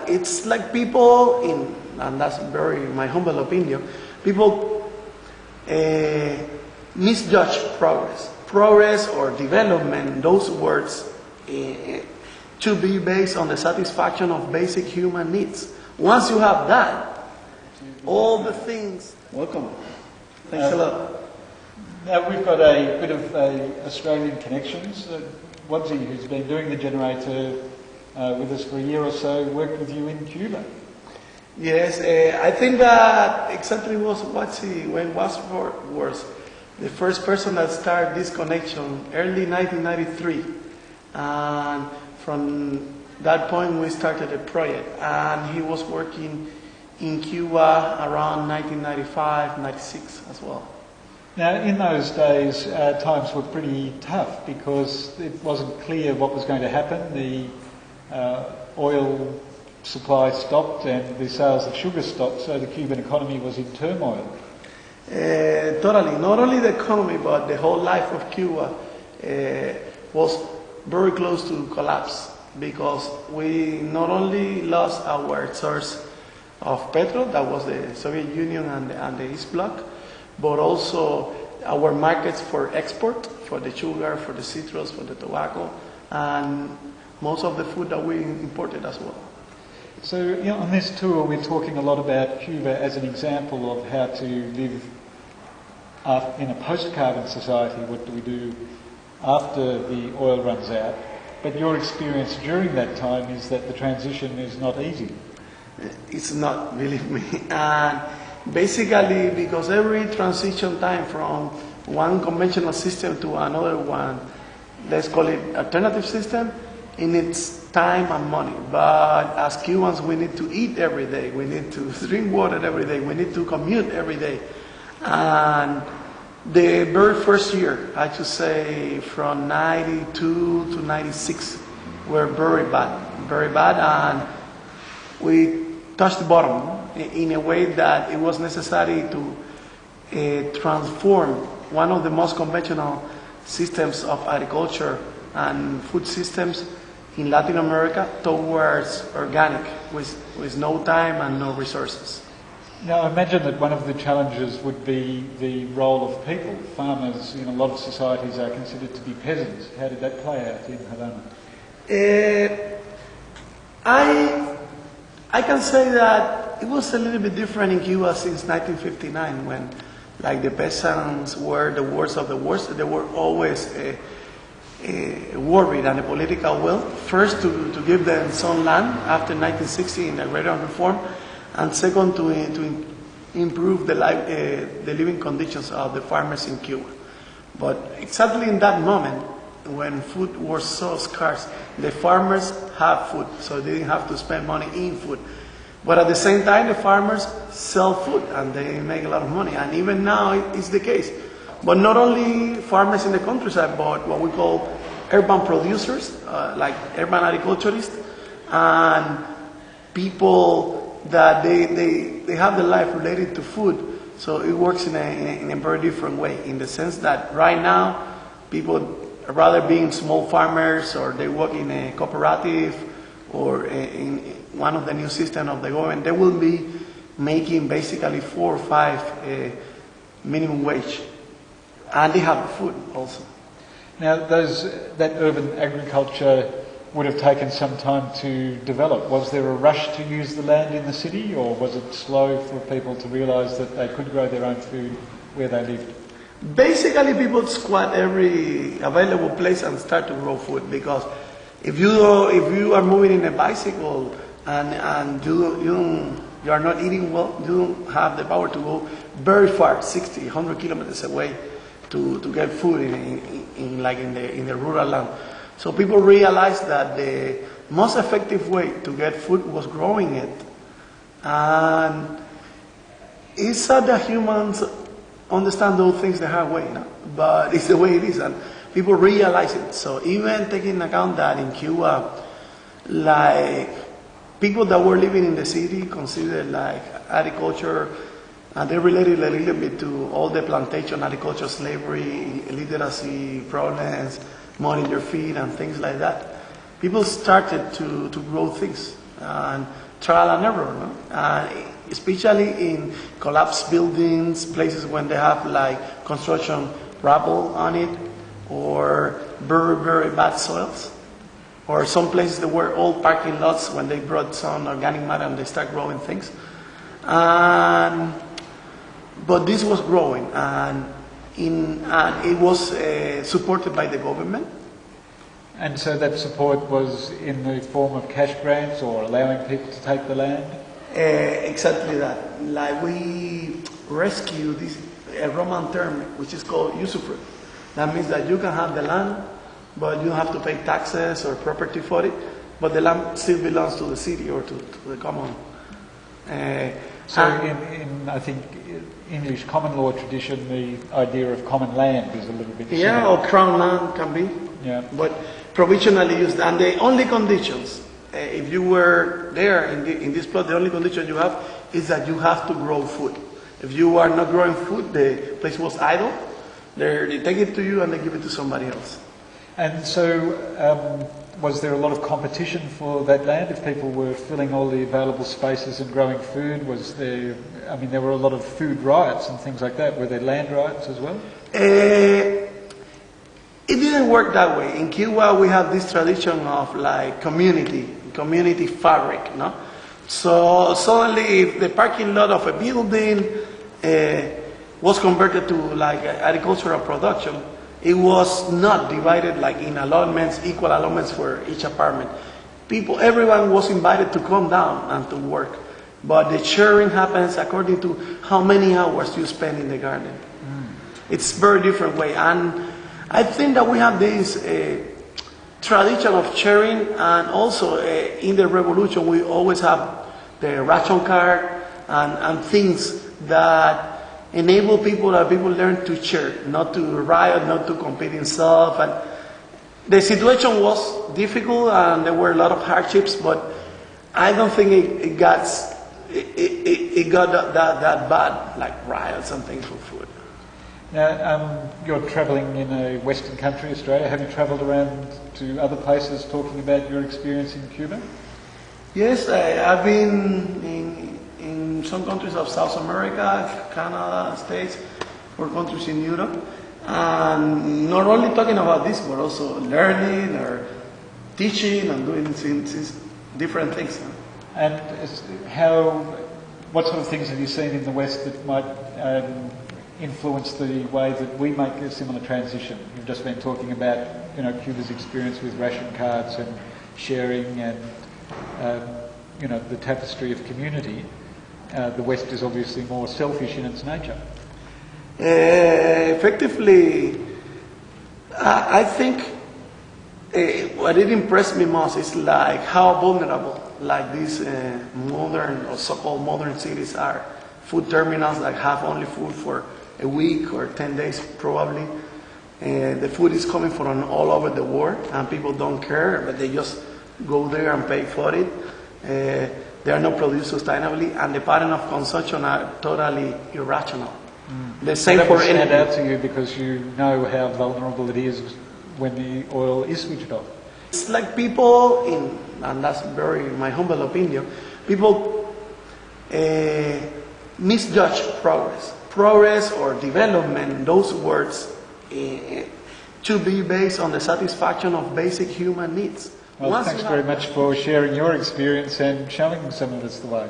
It's like people and that's very my humble opinion, people misjudge progress or development. Those words to be based on the satisfaction of basic human needs. Once you have that, all the things. Welcome. Thanks a lot. Now we've got a bit of Australian connections. Wadsy, who's been doing the generator with us for a year or so, worked with you in Cuba. Yes, I think that exactly was Wadsy when Wasford was the first person that started this connection early 1993, and from that point we started a project, and he was working in Cuba around 1995, 96 as well. Now, in those days, times were pretty tough because it wasn't clear what was going to happen. The oil supply stopped and the sales of sugar stopped, so the Cuban economy was in turmoil. Totally. Not only the economy, but the whole life of Cuba was very close to collapse because we not only lost our source of petrol, that was the Soviet Union and the East Bloc, but also our markets for export, for the sugar, for the citrus, for the tobacco, and most of the food that we imported as well. So on this tour we're talking a lot about Cuba as an example of how to live in a post-carbon society. What do we do after the oil runs out? But your experience during that time is that the transition is not easy. It's not, believe me. And basically, because every transition time from one conventional system to another one, let's call it alternative system, it needs time and money. But as Cubans, we need to eat every day. We need to drink water every day. We need to commute every day. And the very first year, I should say from 92 to 96, were very bad. And we touched the bottom in a way that it was necessary to transform one of the most conventional systems of agriculture and food systems in Latin America towards organic with no time and no resources. Now, I imagine that one of the challenges would be the role of people. Farmers in a lot of societies are considered to be peasants. How did that play out in Havana? I can say that it was a little bit different in Cuba since 1959 when like the peasants were the worst of the worst. They were always worried and a political will. First to give them some land after 1960 in the agrarian reform, and second to improve the living conditions of the farmers in Cuba. But exactly in that moment, when food was so scarce, the farmers have food, so they didn't have to spend money in food. But at the same time, the farmers sell food and they make a lot of money. And even now, it's the case. But not only farmers in the countryside, but what we call urban producers, like urban agriculturists, and people that they have the life related to food. So it works in a very different way, in the sense that right now, people rather being small farmers, or they work in a cooperative, or in one of the new systems of the government, they will be making basically 4 or 5 minimum wage, and they have food also. Now, that urban agriculture would have taken some time to develop. Was there a rush to use the land in the city, or was it slow for people to realise that they could grow their own food where they lived? Basically, people squat every available place and start to grow food, because if you are moving in a bicycle and you are not eating well, you don't have the power to go very far, 60, 100 kilometers away to get food in the rural land. So people realized that the most effective way to get food was growing it. And it's sad that humans understand those things the hard way, but it's the way it is, and people realize it. So even taking into account that in Cuba, like people that were living in the city considered like agriculture, and they related a little bit to all the plantation agriculture, slavery, illiteracy problems, money in their feet and things like that. People started to grow things and trial and error, no? Especially in collapsed buildings, places when they have like construction rubble on it, or very, very bad soils, or some places that were old parking lots when they brought some organic matter and they start growing things. But this was growing, and it was supported by the government. And so that support was in the form of cash grants or allowing people to take the land? Exactly that. Like we rescue this Roman term, which is called usufruct. That means that you can have the land, but you don't have to pay taxes or property for it, but the land still belongs to the city or to the common. So in I think, English common law tradition, the idea of common land is a little bit similar. Yeah, or crown land can be. Yeah. But provisionally used, and the only conditions, if you were there in this plot, the only condition you have is that you have to grow food. If you are not growing food, the place was idle. They take it to you and they give it to somebody else. And so, was there a lot of competition for that land? If people were filling all the available spaces and growing food, was there? I mean, there were a lot of food riots and things like that. Were there land riots as well? It didn't work that way. In Cuba, we have this tradition of like community fabric, no? So suddenly, if the parking lot of a building was converted to like agricultural production, it was not divided like in allotments, equal allotments for each apartment. Everyone was invited to come down and to work, but the sharing happens according to how many hours you spend in the garden. It's a very different way, and I think that we have this tradition of sharing, and also in the revolution we always have the ration card and things that enable people learn to share, not to riot, not to compete in self. And the situation was difficult and there were a lot of hardships, but I don't think it got that bad, like riots and things for food. Now, you're travelling in a Western country, Australia. Have you travelled around to other places talking about your experience in Cuba? Yes, I've been in some countries of South America, Canada, States, or countries in Europe. And not only talking about this, but also learning or teaching and doing different things. And what sort of things have you seen in the West that might influence the way that we make a similar transition? You've just been talking about, Cuba's experience with ration cards and sharing and, the tapestry of community. The West is obviously more selfish in its nature. Effectively, I think what it impressed me most is like how vulnerable like these modern or so-called modern cities are. Food terminals that have only food for a week or 10 days probably. The food is coming from all over the world and people don't care, but they just go there and pay for it. They are not produced sustainably, and the pattern of consumption are totally irrational. The same for energy. Stand out to you because you know how vulnerable it is when the oil is switched off. It's like people and that's my humble opinion, people misjudge progress or development. Those words should be based on the satisfaction of basic human needs. Well, thanks very much for sharing your experience and showing some of us the way.